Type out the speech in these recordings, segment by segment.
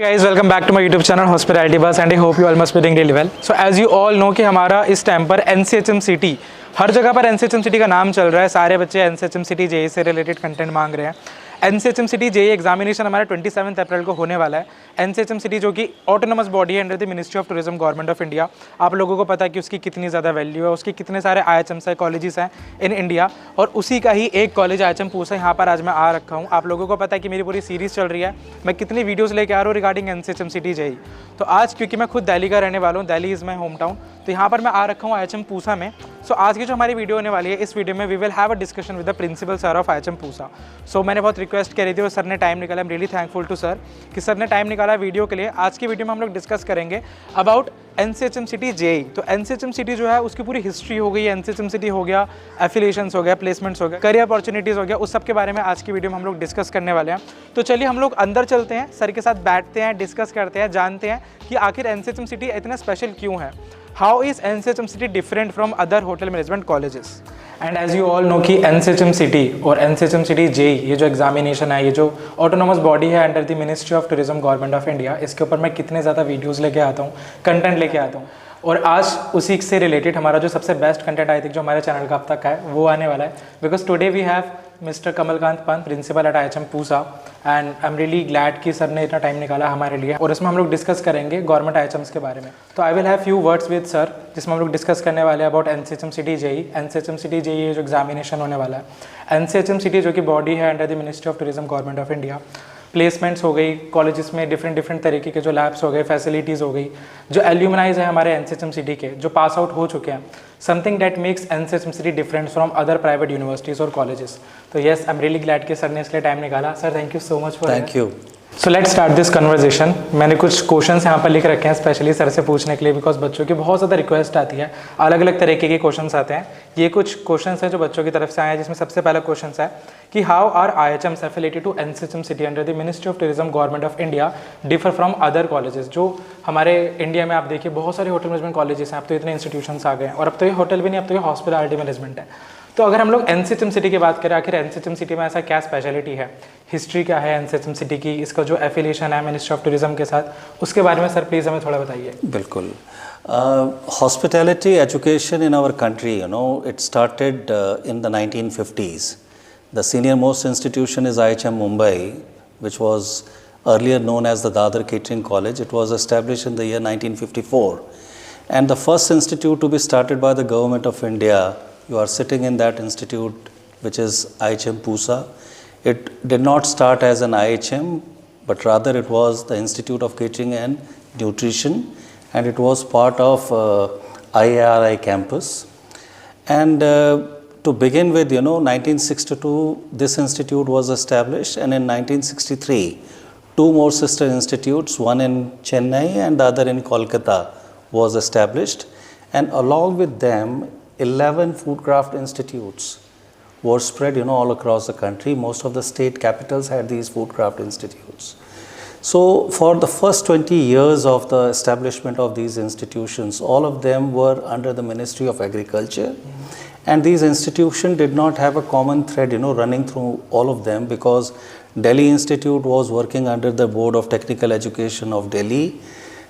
Hey guys, welcome back to my YouTube channel Hospitality Buzz and I hope you all must be doing really well. So as you all know कि हमारा इस time पर NCHM City हर जगह पर NCHM City का नाम चल रहा है। सारे बच्चे NCHM City JEE से रिलेटेड कंटेंट मांग रहे हैं। NCHM City JEE एग्जामिनेशन हमारा 27 अप्रैल को होने वाला है। NCHM City जो कि ऑटोनोमस बॉडी है under the ministry of tourism government of India. आप लोगों को पता है कि उसकी कितनी ज़्यादा वैल्यू है, उसके कितने सारे IHMs है, कॉलेजेस हैं इन इंडिया और उसी का ही एक कॉलेज IHM पूसा यहाँ पर आज मैं आ रखा हूँ। आप लोगों को पता है कि मेरी पूरी सीरीज़ चल रही है, मैं कितनी वीडियोज़ लेके आ रहा हूँ रिगार्डिंग NCHM City JEE। तो आज क्योंकि मैं खुद दिल्ली का रहने वाला हूँ, Delhi is my home town, तो यहाँ पर मैं आ रखा हूँ IHM पूसा में। सो आज की जो हमारी वीडियो होने वाली है, इस वीडियो में we will have a discussion with the principal sir of IHM Pusa. So मैंने बहुत रिक्वेस्ट करी थी और सर ने टाइम निकाला। I am really thankful to sir कि सर ने टाइम निकाला वीडियो के लिए। आज की वीडियो में हम लोग डिस्कस करेंगे अबाउट NCHM City JEE। तो NCHM City जो है उसकी पूरी हिस्ट्री हो गई, NCHM City हो गया, एफिलिएशंस हो गया, प्लेसमेंट्स हो गया, करियर अपॉर्चुनिटीज़ हो गया, उस सब के बारे में आज की वीडियो में हम लोग डिस्कस करने वाले हैं। तो चलिए हम लोग अंदर चलते हैं, सर के साथ बैठते हैं, डिस्कस करते हैं, जानते हैं कि आखिर NCHM City इतना स्पेशल क्यों है। How is NCHM City different from other hotel management colleges. And as you all know कि NCHM City और NCHM City JEE ये जो एग्जामिनेशन है, ये जो ऑटोनोमस बॉडी है under the ministry of tourism government of India, इसके ऊपर मैं कितने ज़्यादा वीडियोज़ लेके आता हूँ, कंटेंट लेके आता हूँ। और आज उसी से रिलेटेड हमारा जो सबसे बेस्ट कंटेंट आई थिंक जो हमारे चैनल का अब तक है वो आने वाला है। Because today we have mister Kamalkant Pant, principal at IHM Pusa, and I am really glad कि सर ने इतना टाइम निकाला हमारे लिए। और इसमें हम लोग डिस्कस करेंगे गवर्नमेंट IHMs के बारे में। तो I will have few words with sir जिसमें हम लोग डिस्कस करने वाले हैं about NCHM City JEE। NCHM City JEE जो एग्जामिनेशन होने वाला है, NCHM City जो कि बॉडी है under the ministry of tourism government of India, placements हो गई, कॉलेजेस में डिफरेंट तरीके के जो लैब्स हो गए, फैसिलिटीज़ हो गई, जो एल्यूमनाइज है हमारे NCHM City के जो पास आउट हो चुके हैं, something that makes NCHM City different from other private universities और कॉलेजेस। तो yes, I am really glad कि सर ने इसलिए टाइम निकाला। Sir thank you so much for thank you. So let's start this conversation. मैंने कुछ questions यहाँ पर लिख रखे हैं स्पेशली सर से पूछने के लिए, बिकॉज बच्चों की बहुत ज़्यादा रिक्वेस्ट आती है, अलग अलग तरीके के क्वेश्चंस आते हैं। ये कुछ क्वेश्चंस हैं जो बच्चों की तरफ से आए हैं, जिसमें सबसे पहला क्वेश्चन है कि how are IHMs affiliated to NCHM City under the ministry of tourism government of India differ from other colleges. जो हमारे इंडिया में आप देखिए बहुत सारे होटल मैनेजमेंट कॉलेजेस हैं, अब तो इतने इंस्टीट्यूशंस आ गए हैं, और अब तो ये होटल भी नहीं, अब तो ये हॉस्पिटैलिटी मैनेजमेंट है। तो अगर हम लोग NCHM City की बात करें, आखिर NCHM City में ऐसा क्या स्पेशलिटी है, हिस्ट्री क्या है NCHM City की, इसका जो एफिलिएशन है मिनिस्ट्री ऑफ टूरिज्म के साथ, उसके बारे में सर प्लीज़ हमें थोड़ा बताइए। बिल्कुल। Hospitality education in our country, it started in the 1950s. The senior most institution is IHM Mumbai, which was earlier known as the Dadar Catering College. It was established in the year 1954. And the first institute to be started by the government of India, you are sitting in that institute, which is IHM Pusa. It did not start as an IHM, but rather it was the Institute of Catering and Nutrition, and it was part of IARI campus. And to begin with, 1962, this institute was established, and in 1963, two more sister institutes, one in Chennai and the other in Kolkata, was established. And along with them, 11 foodcraft institutes were spread, all across the country. Most of the state capitals had these foodcraft institutes. So for the first 20 years of the establishment of these institutions, all of them were under the Ministry of Agriculture. And these institutions did not have a common thread, running through all of them, because Delhi Institute was working under the Board of Technical Education of Delhi.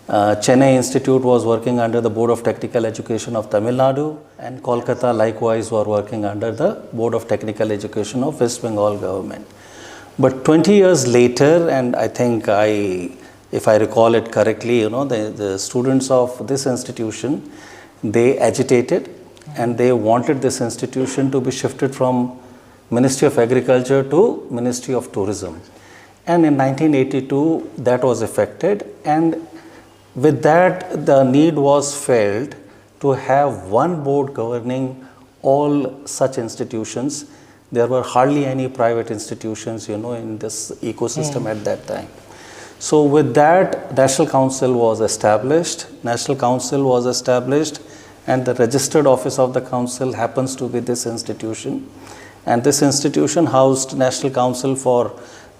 Chennai Institute was working under the Board of Technical Education of Tamil Nadu, and Kolkata likewise were working under the Board of Technical Education of West Bengal government. But 20 years later, and I think if I recall it correctly, the students of this institution, they agitated and they wanted this institution to be shifted from Ministry of Agriculture to Ministry of Tourism. And in 1982, that was effected, and with that, the need was felt to have one board governing all such institutions. There were hardly any private institutions, in this ecosystem at that time. So with that, National Council was established. National Council was established, and the registered office of the council happens to be this institution. And this institution housed National Council for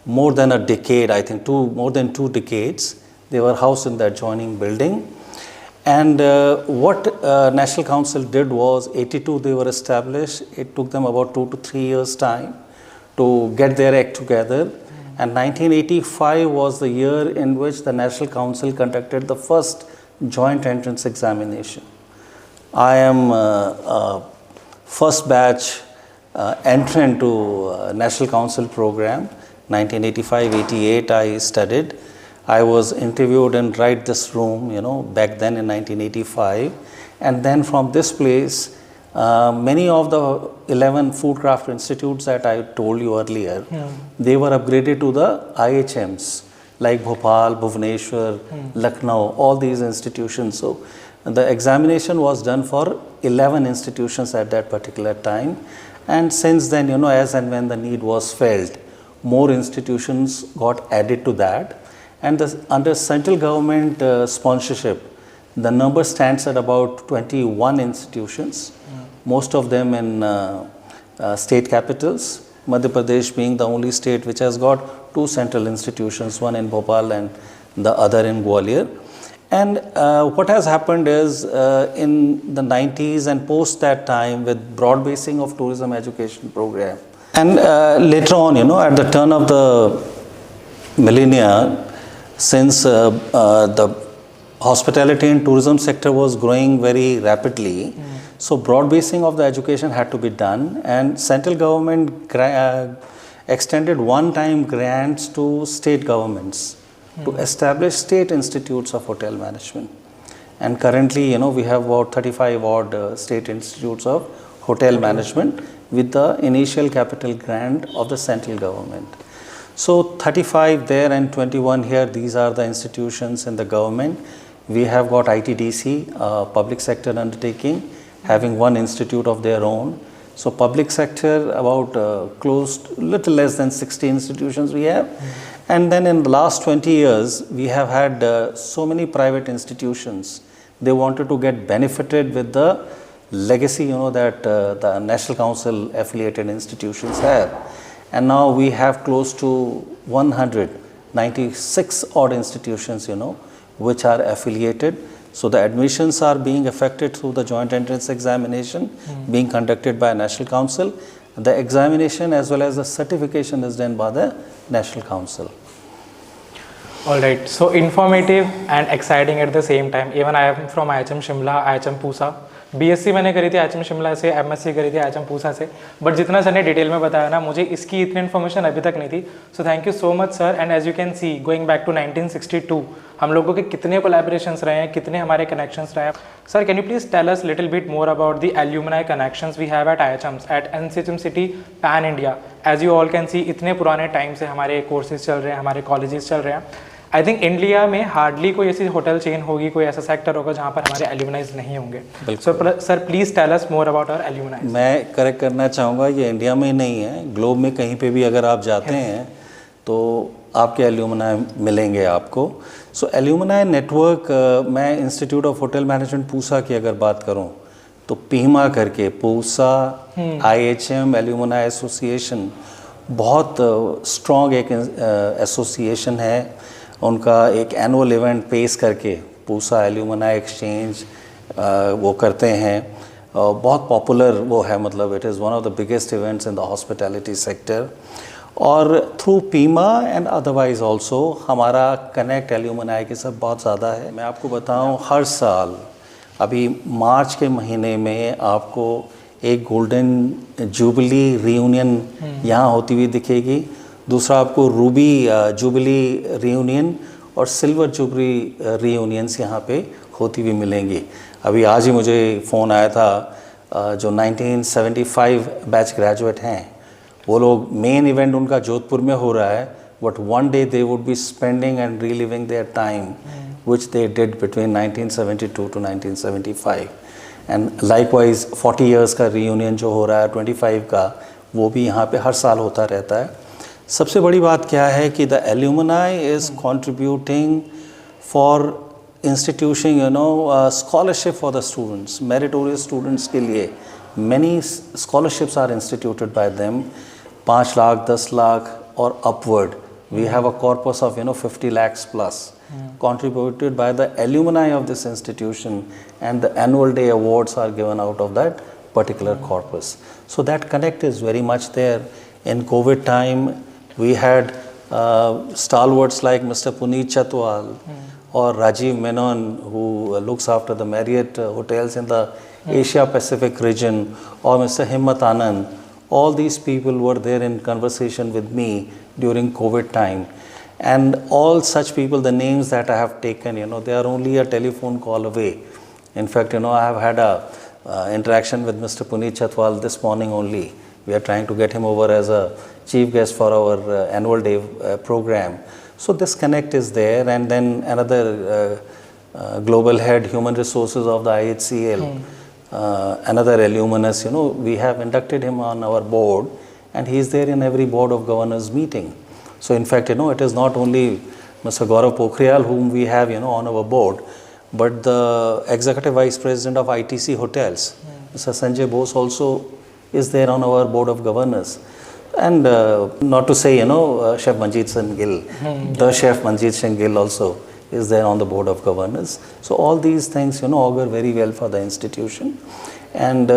more than a decade, I think more than 2 decades. They were housed in the adjoining building. And what National Council did was, 82 they were established. It took them about 2 to 3 years time to get their act together. And 1985 was the year in which the National Council conducted the first joint entrance examination. I am first batch entrant to National Council program. 1985-88 I studied. I was interviewed in right this room, back then in 1985. And then from this place, many of the 11 Foodcraft institutes that I told you earlier, they were upgraded to the IHMs like Bhopal, Bhubaneswar, Lucknow, all these institutions. So the examination was done for 11 institutions at that particular time. And since then, as and when the need was felt, more institutions got added to that. And under central government sponsorship, the number stands at about 21 institutions, most of them in state capitals, Madhya Pradesh being the only state which has got 2 central institutions, one in Bhopal and the other in Gwalior. And what has happened is in the 90s and post that time, with broad basing of tourism education program, and later on, at the turn of the millennia, since the hospitality and tourism sector was growing very rapidly, so broad basing of the education had to be done, and central government extended one-time grants to state governments to establish state institutes of hotel management. And currently, we have about 35 odd state institutes of hotel management with the initial capital grant of the central government. So 35 there and 21 here, these are the institutions in the government. We have got ITDC, public sector undertaking, having one institute of their own. So public sector, about little less than 60 institutions we have. And then in the last 20 years, we have had so many private institutions. They wanted to get benefited with the legacy, that the National Council affiliated institutions have. And now we have close to 196 odd institutions, which are affiliated. So the admissions are being affected through the joint entrance examination being conducted by National Council. The examination as well as the certification is done by the National Council. Alright, so informative and exciting at the same time. Even I am from IHM Shimla, IHM Pusa. BSc मैंने करी थी IHM Shimla से, MSc करी थी IHM Pusa से, but जितना sir ने detail में बताया ना, मुझे इसकी इतनी इन्फॉर्मेशन अभी तक नहीं थी. So thank you so much sir. And as you can see, going back to 1962, हम लोगों के कितने कोलैबोरेशंस रहे हैं, कितने हमारे कनेक्शंस रहे हैं. Sir can you please tell us little bit more about the alumni connections we have at IHMs at NCHM city pan India. As you all can see, इतने पुराने टाइम से हमारे कोर्सेज चल रहे हैं, हमारे कॉलेजेस चल रहे हैं. आई थिंक इंडिया में हार्डली कोई ऐसी होटल चेन होगी, कोई ऐसा सेक्टर होगा जहाँ पर हमारे एल्यूमिनाइज नहीं होंगे. So sir please tell us more about our alumnis. मैं करेक्ट करना चाहूँगा, ये इंडिया में ही नहीं है, ग्लोब में कहीं पे भी अगर आप जाते हैं तो आपके एल्यूमिनाई मिलेंगे आपको. सो एल्यूमिनाई नेटवर्क, मैं institute of hotel management Pusa की अगर बात करूँ तो पीमा करके पूसा IHM एल्यूमिनाई एसोसिएशन बहुत स्ट्रॉन्ग एक एसोसिएशन है. उनका एक एनुअल इवेंट पेश करके पूसा एल्यूमिनाई एक्सचेंज वो करते हैं. बहुत पॉपुलर वो है, मतलब it is one of the biggest events in the hospitality sector. और थ्रू पीमा एंड अदरवाइज ऑल्सो हमारा कनेक्ट एल्यूमिनाई के सब बहुत ज़्यादा है. मैं आपको बताऊं, हर साल अभी मार्च के महीने में आपको एक गोल्डन जुबली रीयूनियन यहाँ होती हुई दिखेगी. दूसरा आपको रूबी जुबली रीयूनियन और सिल्वर जुबली रीयूनियंस यहाँ पे होती हुई मिलेंगी. अभी आज ही मुझे फ़ोन आया था, जो 1975 बैच ग्रेजुएट हैं, वो लोग मेन इवेंट उनका जोधपुर में हो रहा है, but one day they would be spending and reliving their time which they did between 1972 to 1975. And likewise 40 years का रीयूनियन जो हो रहा है 25 का, वो भी यहाँ पे हर साल होता रहता है. सबसे बड़ी बात क्या है कि the alumni is contributing for institution scholarship for the students, meritorious students के लिए many scholarships are instituted by them. 5 lakh 10 lakh और upward. We have a corpus of 50 lakhs plus contributed by the alumni of this institution, and the annual day awards are given out of that particular corpus. So that connect is very much there. In COVID time, we had stalwarts like Mr. Puneet Chatwal or Rajiv Menon, who looks after the Marriott hotels in the Asia Pacific region, or Mr. Himmat Anand. All these people were there in conversation with me during COVID time. And all such people, the names that I have taken, they are only a telephone call away. In fact, I have had a interaction with Mr. Puneet Chatwal this morning only. We are trying to get him over as a chief guest for our annual day program. So this connect is there. And then another global head, human resources of the IHCL, another alumnus, we have inducted him on our board, and he is there in every board of governors meeting. So in fact, it is not only Mr. Gaurav Pokhriyal whom we have, on our board, but the executive vice president of ITC Hotels, Mr. Sanjay Bose, also is there on our board of governors. And not to say, Chef Manjeet Singh Gill, the Chef Manjeet Singh Gill also is there on the board of governors. So all these things, augur very well for the institution. And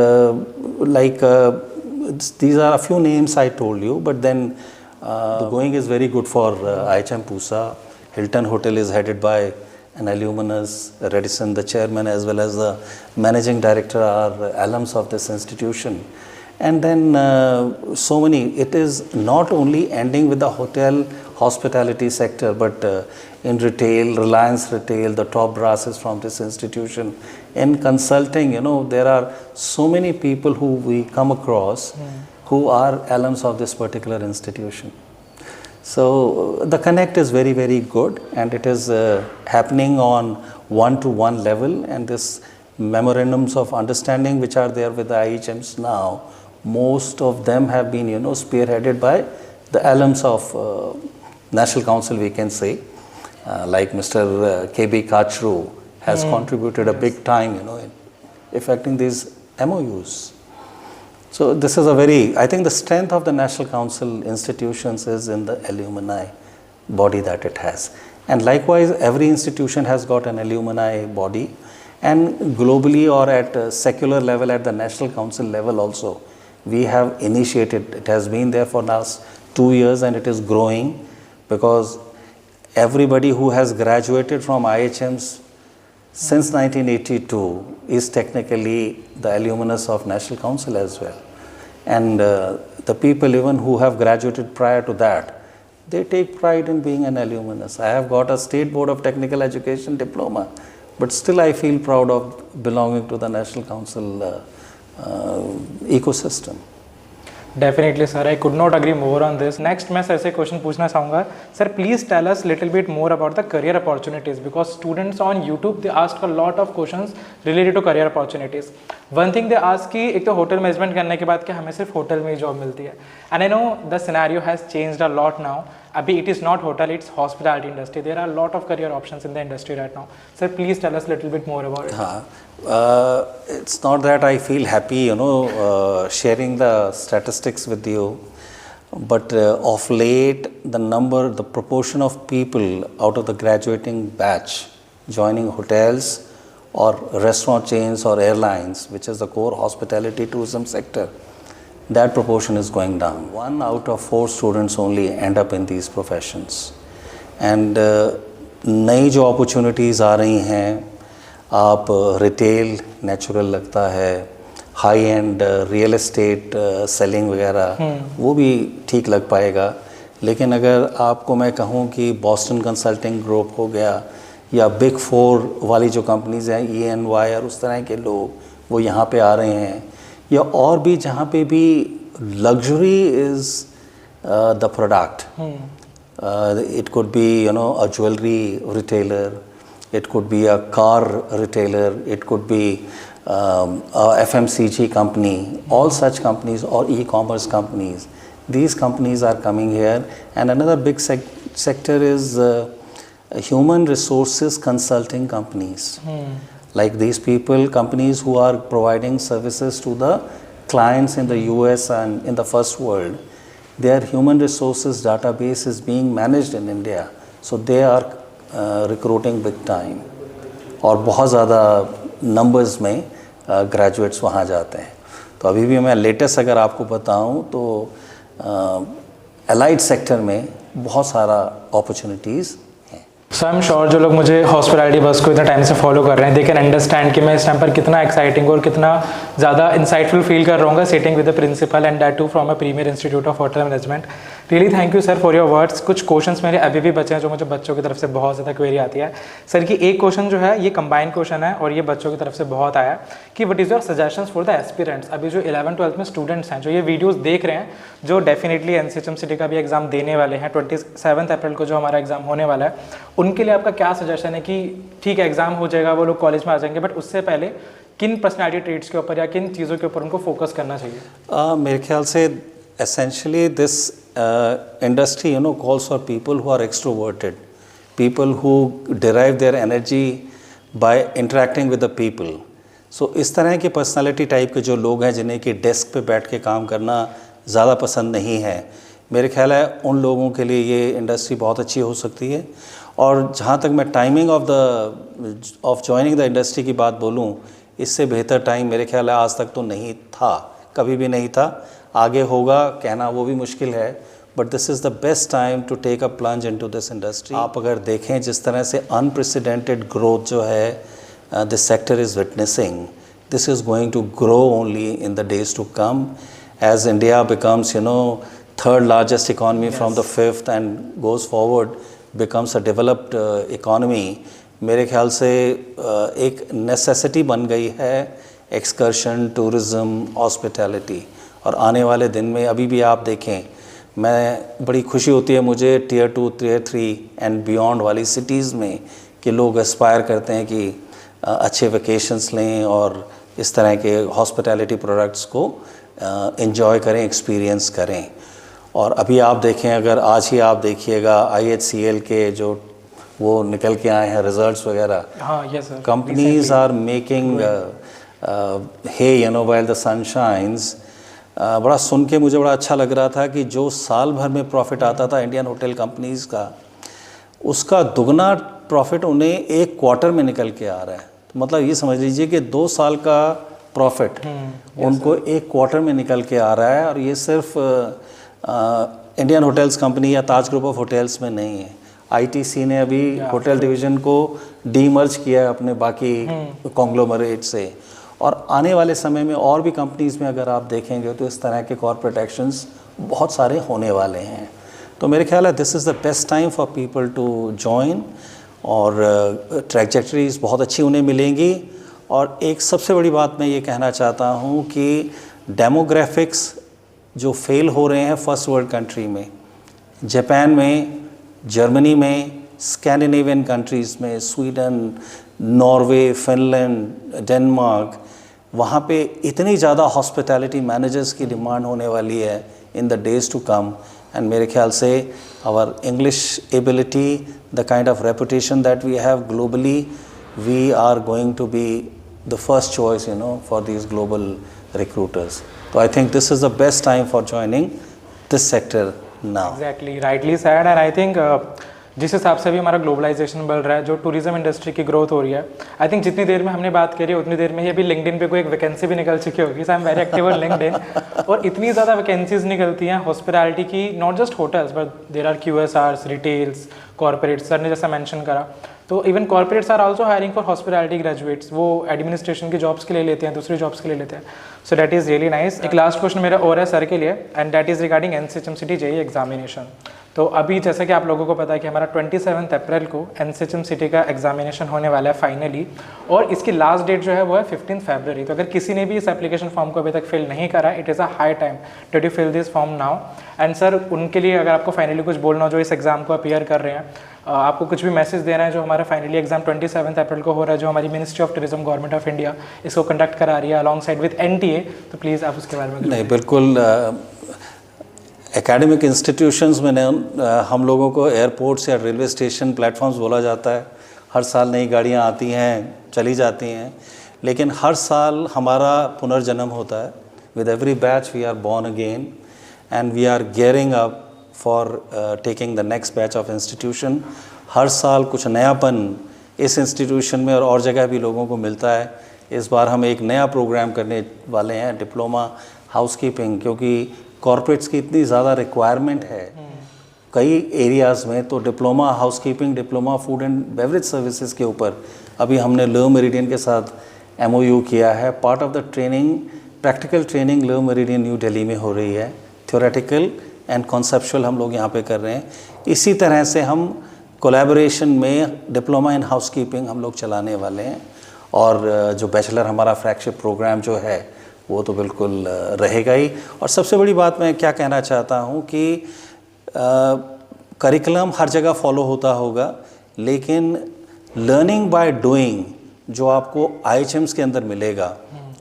these are a few names I told you, but then the going is very good for IHM Pusa. Hilton Hotel is headed by an alumnus. Radisson, the chairman, as well as the managing director, are alums of this institution. And then so many, it is not only ending with the hotel hospitality sector, but in retail, Reliance Retail, the top brasses from this institution. In consulting, there are so many people who we come across who are alums of this particular institution. So the connect is very, very good, and it is happening on one-to-one level. And this memorandums of understanding which are there with the IHMs now, most of them have been, spearheaded by the alums of National Council, we can say, like Mr. KB Kachru has contributed a big time, in effecting these MOUs. So this is I think the strength of the National Council institutions is in the alumni body that it has. And likewise, every institution has got an alumni body, and globally or at a secular level, at the National Council level also, we have initiated. It has been there for last 2 years, and it is growing, because everybody who has graduated from IHMs since 1982 is technically the alumnus of National Council as well. And the people even who have graduated prior to that, they take pride in being an alumnus. I have got a State Board of Technical Education diploma, but still I feel proud of belonging to the National Council ecosystem. Definitely, sir. I could not agree more on this. Next, मैं sir से question पूछना चाहूँगा. Sir, please tell us little bit more about the career opportunities, because students on YouTube, they ask a lot of questions related to career opportunities. One thing they ask कि एक तो hotel management करने के बाद क्या हमें सिर्फ hotel में ही जॉब मिलती है? And I know the scenario has changed a lot now. अभी it is not hotel, it's hospitality industry. There are a lot of career options in the industry right now. Sir, please tell us little bit more about it. It's not that I feel happy, sharing the statistics with you, but of late, the proportion of people out of the graduating batch joining hotels or restaurant chains or airlines, which is the core hospitality tourism sector, that proportion is going down. 1 out of 4 students only end up in these professions. And नई जो opportunities आ रही हैं, आप retail natural लगता है, high and real estate selling वगैरह, वो भी ठीक लग पाएगा. लेकिन अगर आपको मैं कहूँ कि बॉस्टन कंसल्टिंग ग्रुप हो गया, या बिग 4 वाली जो कंपनीज हैं, EY और उस तरह के लोग, वो यहाँ पे आ रहे हैं, या और भी जहाँ पे भी luxury is the product. It could be, a jewelry retailer, it could be a car retailer, it could be a FMCG company, all such companies, or e-commerce companies. These companies are coming here. And another big sector is human resources consulting companies. Like these companies who are providing services to the clients in the US and in the first world. Their human resources database is being managed in India, so they are recruiting big time, और बहुत ज़्यादा numbers में graduates वहाँ जाते हैं. तो अभी भी मैं latest अगर आपको बताऊँ तो allied sector में बहुत सारा अपॉर्चुनिटीज़ हैं। सो आई एम श्योर जो लोग मुझे हॉस्पिटैलिटी बस को इतना टाइम से फॉलो कर रहे हैं, दे कैन अंडरस्टैंड कि मैं इस टाइम पर कितना एक्साइटिंग और कितना ज़्यादा इंसाइटफुल फील कर रहा हूँ sitting with the principal and that too from a premier institute of hotel management. Really thank you sir for your words. कुछ क्वेश्चंस मेरे अभी भी बचे हैं जो मुझे बच्चों की तरफ से बहुत ज़्यादा क्वेरी आती है सर की। एक क्वेश्चन जो है ये कंबाइंड क्वेश्चन है और ये बच्चों की तरफ से बहुत आया कि what is your suggestions for the aspirants. अभी जो 11th-12th में स्टूडेंट्स हैं जो ये वीडियोस देख रहे हैं, जो डेफिनेटली एनसीएचएम सिटी का भी एग्जाम देने वाले हैं, 27 अप्रैल को जो हमारा एग्जाम होने वाला है, उनके लिए आपका क्या सजेशन है कि ठीक है एग्जाम हो जाएगा, वो लोग कॉलेज में आ जाएंगे, बट उससे पहले किन पर्सनैलिटी ट्रेट्स के ऊपर या किन चीज़ों के ऊपर उनको फोकस करना चाहिए? मेरे ख्याल से essentially this industry calls for people who are extroverted, people who derive their energy by interacting with the people. So इस तरह के पर्सनालिटी टाइप के जो लोग हैं जिन्हें कि डेस्क पे बैठ के काम करना ज़्यादा पसंद नहीं है, मेरे ख्याल है उन लोगों के लिए ये इंडस्ट्री बहुत अच्छी हो सकती है। और जहाँ तक मैं timing of joining the industry की बात बोलूँ, इससे बेहतर टाइम मेरे ख्याल है आज तक तो नहीं था, कभी भी नहीं था, आगे होगा कहना वो भी मुश्किल है, but this is the best time to take a plunge into this industry. आप अगर देखें जिस तरह से अनप्रेसिडेंटेड ग्रोथ जो है this sector is witnessing, this is going to grow only in the days to come as India becomes third largest economy from the fifth and goes forward becomes a developed economy. मेरे ख्याल से एक necessity बन गई है excursion, tourism, hospitality. और आने वाले दिन में अभी भी आप देखें, मैं बड़ी खुशी होती है मुझे Tier 2, Tier 3 एंड बियॉन्ड वाली सिटीज़ में कि लोग एस्पायर करते हैं कि अच्छे वेकेशंस लें और इस तरह के हॉस्पिटैलिटी प्रोडक्ट्स को एंजॉय करें, एक्सपीरियंस करें। और अभी आप देखें, अगर आज ही आप देखिएगा IHCL के जो वो निकल के आए हैं रिजल्ट्स वगैरह, हाँ yes sir, companies are making hay while the sun shines. बड़ा सुन के मुझे बड़ा अच्छा लग रहा था कि जो साल भर में प्रॉफिट आता था इंडियन होटल कंपनीज़ का, उसका दुगना प्रॉफिट उन्हें एक क्वार्टर में निकल के आ रहा है। तो मतलब ये समझ लीजिए कि 2 साल का प्रॉफिट उनको एक क्वार्टर में निकल के आ रहा है। और ये सिर्फ इंडियन होटल्स कंपनी या ताज ग्रुप ऑफ होटल्स में नहीं है, ITC ने अभी होटल डिवीज़न को डीमर्ज किया है अपने बाकी कॉन्ग्लोमरेट से। और आने वाले समय में और भी कंपनीज़ में अगर आप देखेंगे तो इस तरह के कॉर्पोरेट एक्शंस बहुत सारे होने वाले हैं। तो मेरे ख्याल है this is the best time for people to join, और ट्रैजेक्टरीज बहुत अच्छी उन्हें मिलेंगी। और एक सबसे बड़ी बात मैं ये कहना चाहता हूँ कि डेमोग्राफिक्स जो फेल हो रहे हैं फर्स्ट वर्ल्ड कंट्री में, जापान में, जर्मनी में, स्कैंडिनेवियन कंट्रीज़ में, स्वीडन, नॉर्वे, फिनलैंड, डेनमार्क, वहाँ पे इतनी ज़्यादा हॉस्पिटैलिटी मैनेजर्स की डिमांड होने वाली है in the days to come. And मेरे ख्याल से our English ability, the kind of reputation that we have globally, we are going to be the first choice for these global recruiters. तो I think this is the best time for joining this sector now. Exactly, rightly said. And I think जिस हिसाब से भी हमारा globalisation बढ़ रहा है, जो टूरिज्म इंडस्ट्री की ग्रोथ हो रही है, आई थिंक जितनी देर में हमने बात करी उतनी देर में ही अभी लिंक्डइन पे कोई एक वैकेंसी भी निकल चुकी होगी। So I am very active on LinkedIn. और इतनी ज़्यादा वैकेंसीज निकलती हैं हॉस्पिटैलिटी की, not just hotels but there are QSRs, retails, corporates, sir ने जैसा मेंशन करा। तो even corporates are also hiring for hospitality graduates, वो एडमिनिस्ट्रेशन की जॉब्स के लिए लेते हैं, दूसरी जॉब्स के लिए लेते हैं। So that is really nice. एक लास्ट क्वेश्चन मेरा और है सर के लिए, and that is regarding NCHM City JEE examination. तो अभी जैसा कि आप लोगों को पता है कि हमारा 27 अप्रैल को NCHM City का एग्जामिनेशन होने वाला है फाइनली, और इसकी लास्ट डेट जो है वो है 15 फरवरी। तो अगर किसी ने भी इस एप्लीकेशन फॉर्म को अभी तक फिल नहीं करा, it is a high time to fill this form now. And sir उनके लिए अगर आपको फाइनली कुछ बोलना हो जो इस एग्जाम को अपीयर कर रहे हैं, आपको कुछ भी मैसेज देना है, जो हमारा फाइनली एग्जाम 27 अप्रैल को हो रहा है, जो हमारी ministry of tourism government of India इसको कंडक्ट करा रही है अलॉन्ग साइड विद NTA, तो प्लीज़ आप उसके बारे में। नहीं, बिल्कुल। एकेडमिक इंस्टीट्यूशंस में हम लोगों को एयरपोर्ट्स या रेलवे स्टेशन प्लेटफॉर्म्स बोला जाता है। हर साल नई गाड़ियाँ आती हैं, चली जाती हैं, लेकिन हर साल हमारा पुनर्जन्म होता है। With every batch we are born again and we are gearing up for taking the next batch of institution. हर साल कुछ नयापन इस इंस्टीट्यूशन में और जगह भी लोगों को मिलता है। इस बार हम एक नया प्रोग्राम करने वाले हैं, डिप्लोमा हाउसकीपिंग, क्योंकि कॉर्पोरेट्स की इतनी ज़्यादा रिक्वायरमेंट है, कई एरियाज़ में तो diploma housekeeping, diploma food and beverage services के ऊपर अभी हमने ले मेरिडियन के साथ MOU किया है। Part of the training, practical training ले मेरिडियन न्यू दिल्ली में हो रही है, थ्योरेटिकल एंड कॉन्सेप्चुअल हम लोग यहाँ पे कर रहे हैं। इसी तरह से हम कोलैबोरेशन में डिप्लोमा इन हाउसकीपिंग हम लोग चलाने वाले हैं, और जो बैचलर हमारा फ्लैगशिप प्रोग्राम जो है वो तो बिल्कुल रहेगा ही। और सबसे बड़ी बात मैं क्या कहना चाहता हूँ कि करिकुलम हर जगह फॉलो होता होगा, लेकिन लर्निंग बाय डूइंग जो आपको IHMs के अंदर मिलेगा,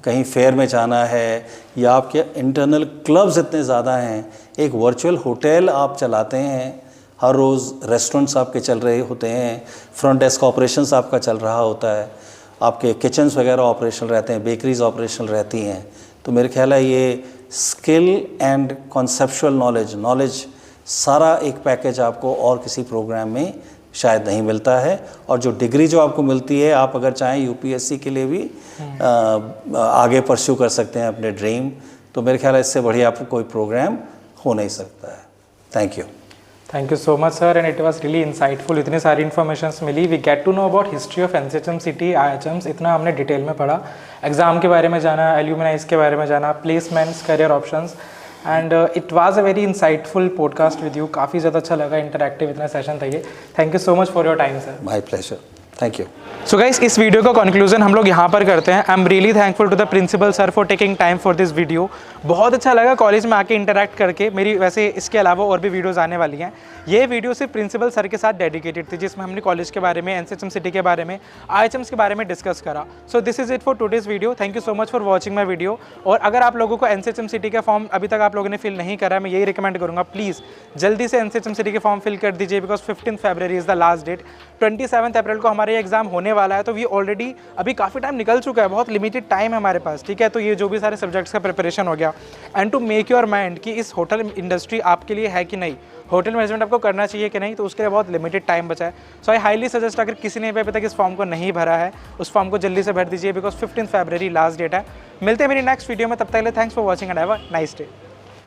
कहीं फेयर में जाना है या आपके इंटरनल क्लब्स इतने ज़्यादा हैं, एक वर्चुअल होटल आप चलाते हैं, हर रोज़ रेस्टोरेंट्स आपके चल रहे होते हैं, फ्रंट डेस्क ऑपरेशंस आपका चल रहा होता है, आपके किचन्स वगैरह ऑपरेशनल रहते हैं, बेकरीज ऑपरेशनल रहती हैं। तो मेरे ख्याल है ये स्किल एंड कॉन्सेप्चुअल नॉलेज सारा एक पैकेज आपको और किसी प्रोग्राम में शायद नहीं मिलता है। और जो डिग्री जो आपको मिलती है, आप अगर चाहें UPSC के लिए भी आगे परस्यू कर सकते हैं अपने ड्रीम। तो मेरे ख्याल है इससे बढ़िया आपको कोई प्रोग्राम हो नहीं सकता है। Thank you so much sir, and it was really insightful. इतनी सारी इन्फॉर्मेशंस मिली, we get to know about history of NCHM city, IHMs, इतना हमने डिटेल में पढ़ा, एग्ज़ाम के बारे में जाना, एल्यूमिनाइज के बारे में जाना, placements, career options, and it was a very insightful podcast with you. काफ़ी ज़्यादा अच्छा लगा, इंटरैक्टिव इतना सेशन था ये। Thank you so much for your time sir. My pleasure, thank you. So guys, इस वीडियो का कंक्लूजन हम लोग यहाँ पर करते हैं। I am really thankful to the principal sir for taking time for this video. बहुत अच्छा लगा कॉलेज में आके इंटरैक्ट करके। मेरी वैसे इसके अलावा और भी वीडियोस आने वाली हैं। ये वीडियो सिर्फ प्रिंसिपल सर के साथ डेडिकेटेड थी, जिसमें हमने कॉलेज के बारे में, NCHM सिटी के बारे में, IHMs के बारे में डिस्कस करा। So this is it for today's video. Thank you so much for watching my video. और अगर आप लोगों को NCHM सिटी का फॉर्म अभी तक आप लोगों ने फिल नहीं करा है, मैं यही रिकमेंड करूँगा, प्लीज़ जल्दी से NCHM सिटी के फॉर्म फिल कर दीजिए, because 15 February is the last date. 27 April को हमारा ये एग्जाम होने वाला है। तो ये ऑलरेडी अभी काफ़ी टाइम निकल चुका है, बहुत लिमिटेड टाइम है हमारे पास, ठीक है। तो ये जो भी सारे सब्जेक्ट्स का प्रिपरेशन हो गया, and to make your mind कि इस होटल इंडस्ट्री आपके लिए है कि नहीं, होटल मैनेजमेंट आपको करना चाहिए कि नहीं, तो उसके लिए बहुत लिमिटेड टाइम बचा है। सो आई हाईली सजेस्ट, अगर किसी ने अभी तक इस फॉर्म को नहीं भरा है, उस फॉर्म को जल्दी से भर दीजिए, बिकॉज 15 फरवरी लास्ट डेट है। मिलते हैं मेरी नेक्स्ट वीडियो में, तब तक के लिए thanks for watching and have a nice day.